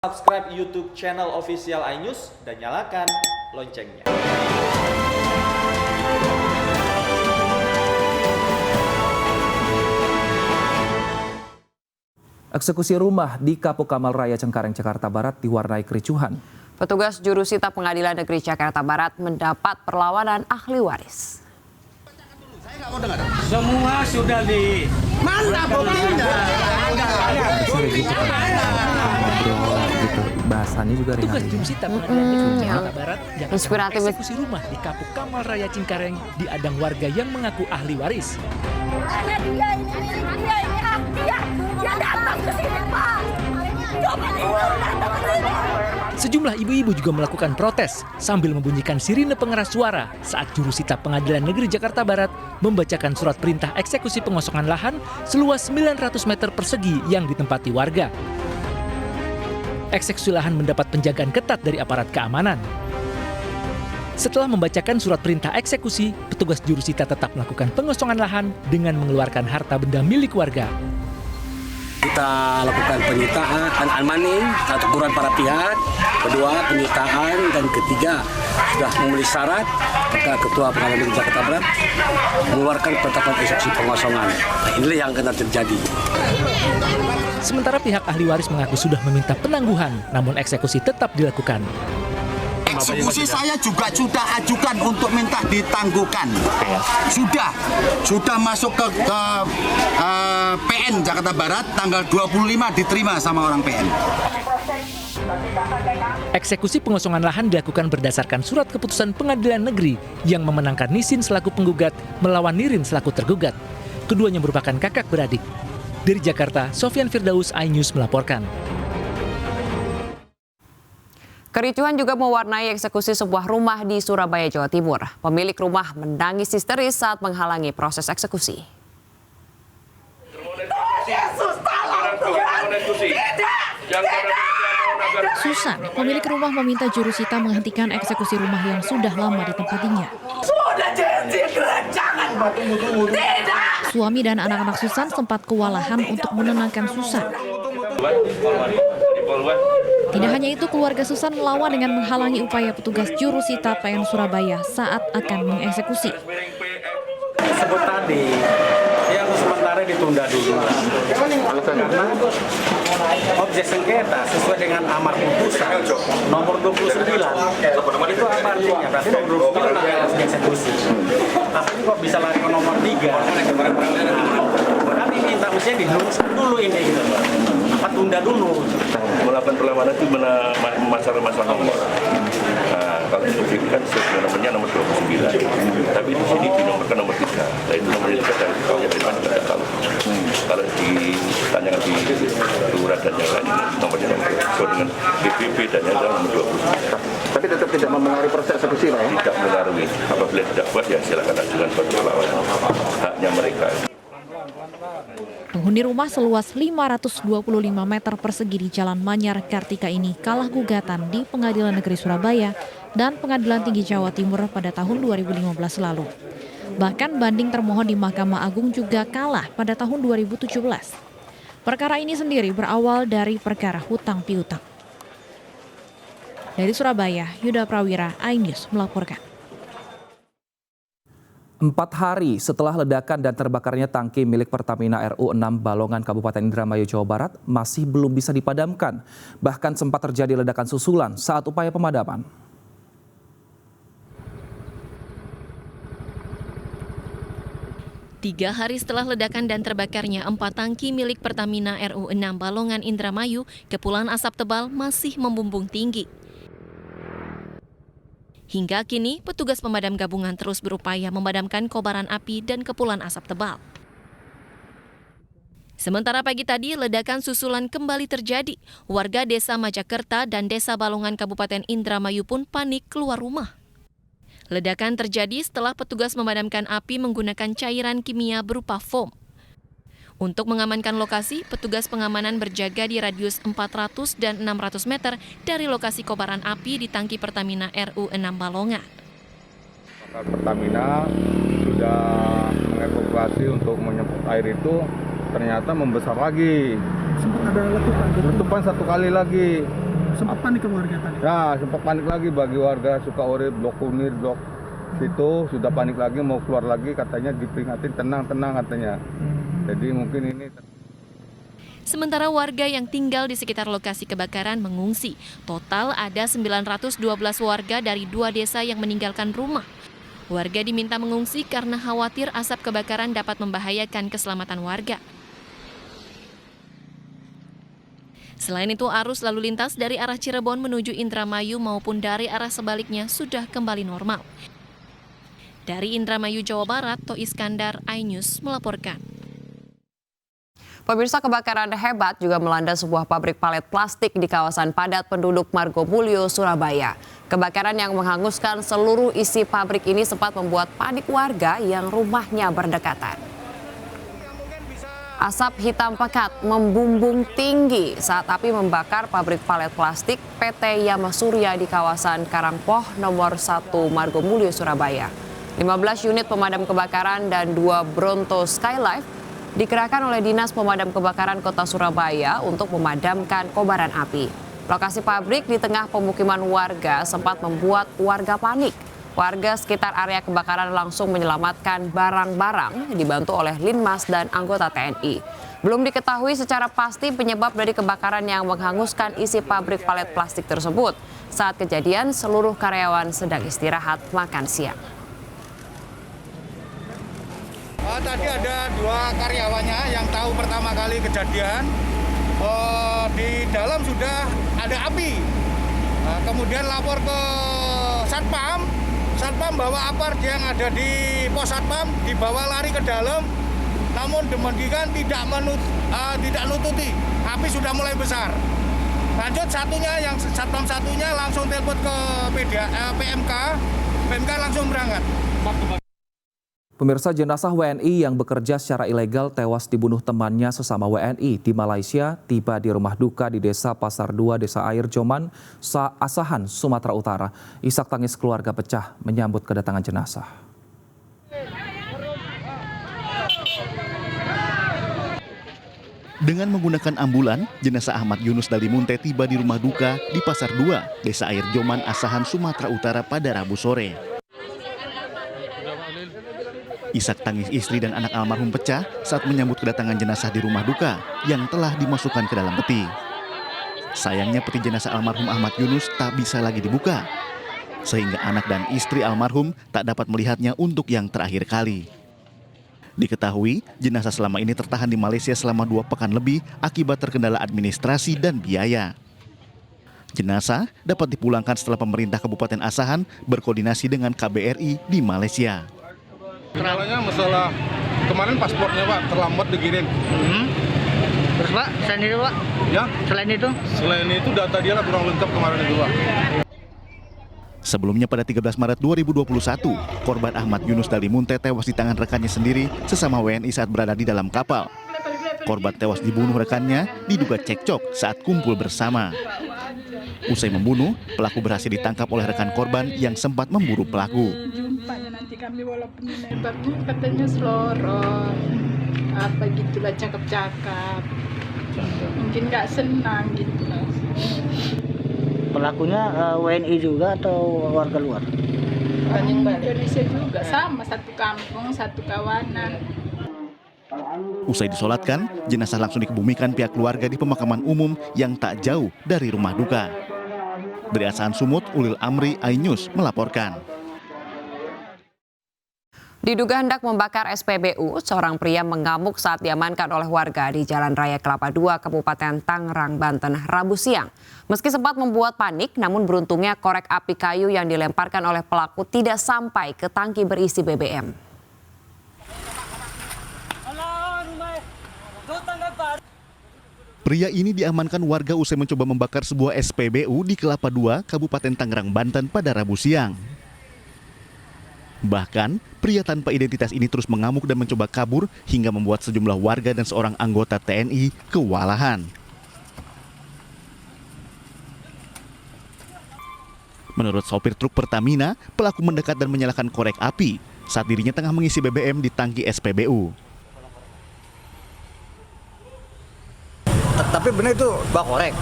Subscribe YouTube channel official iNews dan nyalakan loncengnya. Eksekusi rumah di Kapuk Kamal Raya Cengkareng, Jakarta Barat diwarnai kericuhan. Petugas jurusita Pengadilan Negeri Jakarta Barat mendapat perlawanan ahli waris. Semua sudah di mana buktinya? Bahasannya juga ringan. Tugas jurusita Pengadilan Negeri Jakarta Barat yang Inspiratif. eksekusi rumah di Kapuk Kamal Raya Cengkareng diadang warga yang mengaku ahli waris. Karena dia ini milik dia, ini hak dia. Dia datang ke sini, Pak. Coba dia datang ke sini. Sejumlah ibu-ibu juga melakukan protes sambil membunyikan sirine pengeras suara saat jurusita Pengadilan Negeri Jakarta Barat membacakan surat perintah eksekusi pengosongan lahan seluas 900 meter persegi yang ditempati warga. Eksekusi lahan mendapat penjagaan ketat dari aparat keamanan. Setelah membacakan surat perintah eksekusi, petugas jurusita tetap melakukan pengosongan lahan dengan mengeluarkan harta benda milik warga. Kita lakukan penyitaan money, teguran para pihak, kedua penyitaan, dan ketiga sudah memenuhi syarat, maka Ketua Pengadilan Negeri Jakarta Barat mengeluarkan penetapan eksekusi pengosongan. Nah, inilah yang akan terjadi. Sementara pihak ahli waris mengaku sudah meminta penangguhan, namun eksekusi tetap dilakukan. Eksekusi saya juga sudah ajukan untuk minta ditangguhkan. Sudah masuk ke PN Jakarta Barat tanggal 25 diterima sama orang PN. Eksekusi pengosongan lahan dilakukan berdasarkan surat keputusan Pengadilan Negeri yang memenangkan Nisin selaku penggugat melawan Nirin selaku tergugat. Keduanya merupakan kakak beradik. Dari Jakarta, Sofyan Firdaus, iNews melaporkan. Kericuhan juga mewarnai eksekusi sebuah rumah di Surabaya, Jawa Timur. Pemilik rumah menangis histeris saat menghalangi proses eksekusi. Susan, pemilik rumah meminta jurusita menghentikan eksekusi rumah yang sudah lama ditempatinya. Suami dan anak-anak Susan sempat kewalahan untuk menenangkan Susan. Tidak hanya itu, keluarga Susan melawan dengan menghalangi upaya petugas jurusita PN Surabaya saat akan mengeksekusi. Sebut tadi yang sementara ditunda dulu karena objek sengketa sesuai dengan amar putusan nomor 29 itu apa artinya? Berarti nomor 29 harus dieksekusi. Tapi kok bisa lari ke nomor 3? Kami minta mestinya diluruskan dulu ini gitu. Apa tunda dulu? Melakukan perlawanan itu masalah nomor. Nah, kalau itu kan nomornya nomor 29. Tapi di sini dinomorkan nomor 3. Nah, itu nomornya juga dari tahu yang mana tidak tahu. Kalau ditanyakan di lurah dan yang lain, nomornya sesuai dengan BPP dan yang lain nomor 29. Tapi tetap tidak mempengaruhi proses eksekusi, Pak, ya? Tidak mengaruhi. Apabila tidak puas, ya silakan ajukan suatu perlawanan. Haknya mereka. Penghuni rumah seluas 525 meter persegi di Jalan Manyar Kartika ini kalah gugatan di Pengadilan Negeri Surabaya dan Pengadilan Tinggi Jawa Timur pada tahun 2015 lalu. Bahkan banding termohon di Mahkamah Agung juga kalah pada tahun 2017. Perkara ini sendiri berawal dari perkara hutang piutang. Dari Surabaya, Yuda Prawira, iNews melaporkan. 4 hari setelah ledakan dan terbakarnya tangki milik Pertamina RU6 Balongan Kabupaten Indramayu, Jawa Barat masih belum bisa dipadamkan. Bahkan sempat terjadi ledakan susulan saat upaya pemadaman. Tiga hari setelah ledakan dan terbakarnya 4 tangki milik Pertamina RU6 Balongan Indramayu, kepulan asap tebal masih membumbung tinggi. Hingga kini, petugas pemadam gabungan terus berupaya memadamkan kobaran api dan kepulan asap tebal. Sementara pagi tadi, ledakan susulan kembali terjadi. Warga Desa Majakerta dan Desa Balongan Kabupaten Indramayu pun panik keluar rumah. Ledakan terjadi setelah petugas memadamkan api menggunakan cairan kimia berupa foam. Untuk mengamankan lokasi, petugas pengamanan berjaga di radius 400 dan 600 meter dari lokasi kobaran api di tangki Pertamina RU6 Balongan. Pertamina sudah mengevakuasi untuk menyemprot air itu, ternyata membesar lagi. Sempat ada letupan 1 kali lagi. sempat panik ke warga tadi? Ya, sempat panik lagi bagi warga Sukaurip, Blok Kunir, Blok situ sudah panik lagi mau keluar lagi, katanya diperingatin tenang katanya. Jadi mungkin ini. Sementara warga yang tinggal di sekitar lokasi kebakaran mengungsi. Total ada 912 warga dari 2 desa yang meninggalkan rumah. Warga diminta mengungsi karena khawatir asap kebakaran dapat membahayakan keselamatan warga. Selain itu, arus lalu lintas dari arah Cirebon menuju Indramayu maupun dari arah sebaliknya sudah kembali normal. Dari Indramayu, Jawa Barat, To Iskandar, iNews melaporkan. Pemirsa, kebakaran hebat juga melanda sebuah pabrik palet plastik di kawasan padat penduduk Margomulyo, Surabaya. Kebakaran yang menghanguskan seluruh isi pabrik ini sempat membuat panik warga yang rumahnya berdekatan. Asap hitam pekat membumbung tinggi saat api membakar pabrik palet plastik PT Yamasurya di kawasan Karangpoh nomor 1 Margomulyo, Surabaya. 15 unit pemadam kebakaran dan 2 Bronto Skylife dikerahkan oleh Dinas Pemadam Kebakaran Kota Surabaya untuk memadamkan kobaran api. Lokasi pabrik di tengah pemukiman warga sempat membuat warga panik. Warga sekitar area kebakaran langsung menyelamatkan barang-barang dibantu oleh Linmas dan anggota TNI. Belum diketahui secara pasti penyebab dari kebakaran yang menghanguskan isi pabrik palet plastik tersebut. Saat kejadian, seluruh karyawan sedang istirahat makan siang. Tadi ada 2 karyawannya yang tahu pertama kali kejadian. Di dalam sudah ada api. Kemudian lapor ke Satpam. Satpam bawa apar yang ada di pos Satpam, dibawa lari ke dalam. Namun demikian tidak nututi. Api sudah mulai besar. Lanjut yang Satpam satunya langsung telepon ke PMK. PMK langsung berangkat. Pemirsa, jenazah WNI yang bekerja secara ilegal tewas dibunuh temannya sesama WNI di Malaysia tiba di rumah duka di Desa Pasar 2, Desa Air Joman, Asahan, Sumatera Utara. Isak tangis keluarga pecah menyambut kedatangan jenazah. Dengan menggunakan ambulan, jenazah Ahmad Yunus Dalimunte tiba di rumah duka di Pasar 2, Desa Air Joman, Asahan, Sumatera Utara pada Rabu sore. Isak tangis istri dan anak almarhum pecah saat menyambut kedatangan jenazah di rumah duka yang telah dimasukkan ke dalam peti. Sayangnya peti jenazah almarhum Ahmad Yunus tak bisa lagi dibuka, sehingga anak dan istri almarhum tak dapat melihatnya untuk yang terakhir kali. Diketahui, jenazah selama ini tertahan di Malaysia selama 2 pekan lebih akibat terkendala administrasi dan biaya. Jenazah dapat dipulangkan setelah pemerintah Kabupaten Asahan berkoordinasi dengan KBRI di Malaysia. Kendalanya masalah kemarin paspornya Pak terlambat dikirim. Terus Pak, selain itu Pak? Ya. Selain itu data dia lah kurang lengkap kemarin itu Pak. Sebelumnya pada 13 Maret 2021, korban Ahmad Yunus Dalimunte tewas di tangan rekannya sendiri sesama WNI saat berada di dalam kapal. Korban tewas dibunuh rekannya diduga cekcok saat kumpul bersama. Usai membunuh, pelaku berhasil ditangkap oleh rekan korban yang sempat memburu pelaku. Nanti kami walaupun nembaknya katanya seloroh, apa gitulah cakap-cakap, mungkin nggak senang gitu lah. Pelakunya WNI juga atau warga luar? Indonesia juga, sama satu kampung, satu kawanan. Usai disolatkan, jenazah langsung dikebumikan pihak keluarga di pemakaman umum yang tak jauh dari rumah duka. Dari Asahan Sumut, Ulil Amri, iNews melaporkan. Diduga hendak membakar SPBU, seorang pria mengamuk saat diamankan oleh warga di Jalan Raya Kelapa II, Kabupaten Tangerang, Banten, Rabu siang. Meski sempat membuat panik, namun beruntungnya korek api kayu yang dilemparkan oleh pelaku tidak sampai ke tangki berisi BBM. Pria ini diamankan warga usai mencoba membakar sebuah SPBU di Kelapa II, Kabupaten Tangerang, Banten pada Rabu siang. Bahkan, pria tanpa identitas ini terus mengamuk dan mencoba kabur hingga membuat sejumlah warga dan seorang anggota TNI kewalahan. Menurut sopir truk Pertamina, pelaku mendekat dan menyalakan korek api saat dirinya tengah mengisi BBM di tangki SPBU. Tapi benar itu bak korek.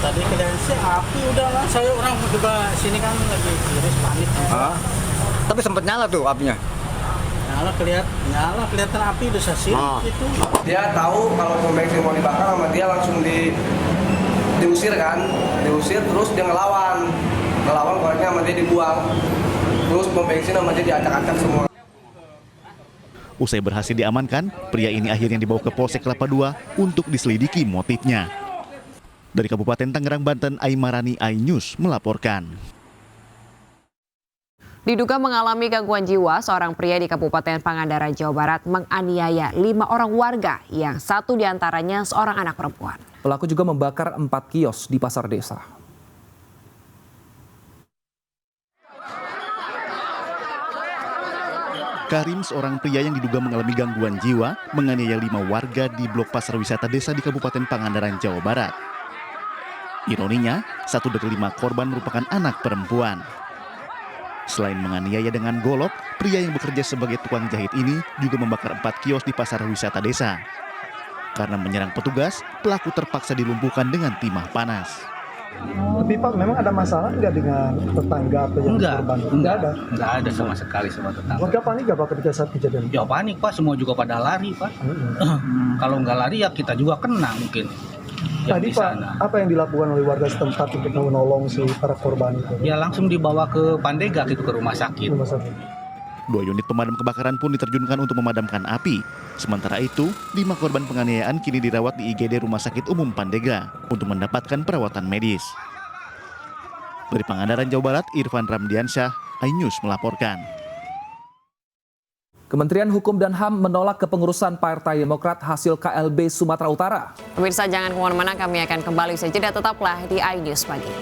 Tadi kejadian api udah lah, saya orang juga sini kan lagi iris panik. Tapi sempat nyala tuh apinya. Kelihatan api udah sasir gitu. Dia tahu kalau pom bensin mau dibakar sama dia langsung diusir terus dia ngelawan koreknya sama dia dibuang. Terus pom bensin sama dia diacak-acak semua. Usai berhasil diamankan, pria ini akhirnya dibawa ke Polsek Kelapa II untuk diselidiki motifnya. Dari Kabupaten Tangerang, Banten, Aimarani, iNews melaporkan. Diduga mengalami gangguan jiwa, seorang pria di Kabupaten Pangandaran, Jawa Barat menganiaya 5 orang warga yang 1 diantaranya seorang anak perempuan. Pelaku juga membakar 4 kios di pasar desa. Karim, seorang pria yang diduga mengalami gangguan jiwa, menganiaya 5 warga di blok pasar wisata desa di Kabupaten Pangandaran, Jawa Barat. Ironinya, 1 dari 5 korban merupakan anak perempuan. Selain menganiaya dengan golok, pria yang bekerja sebagai tukang jahit ini juga membakar 4 kios di pasar wisata desa. Karena menyerang petugas, pelaku terpaksa dilumpuhkan dengan timah panas. Tapi Pak, memang ada masalah nggak dengan tetangga atau yang korban? Enggak ada sama sekali sama tetangga. Warga panik nggak Pak ketika saat kejadian? Ya panik Pak, semua juga pada lari Pak. Kalau nggak lari ya kita juga kena mungkin. Tadi Pak, apa yang dilakukan oleh warga setempat untuk menolong si para korban itu? Ya langsung dibawa ke Pandega gitu, ke rumah sakit. 2 unit pemadam kebakaran pun diterjunkan untuk memadamkan api. Sementara itu, 5 korban penganiayaan kini dirawat di IGD Rumah Sakit Umum Pandega untuk mendapatkan perawatan medis. Dari Pangandaran, Jawa Barat, Irfan Ramdiansyah, iNews melaporkan. Kementerian Hukum dan HAM menolak kepengurusan Partai Demokrat hasil KLB Sumatera Utara. Pemirsa jangan kemana-mana, kami akan kembali usai jeda, tetaplah di iNews Pagi.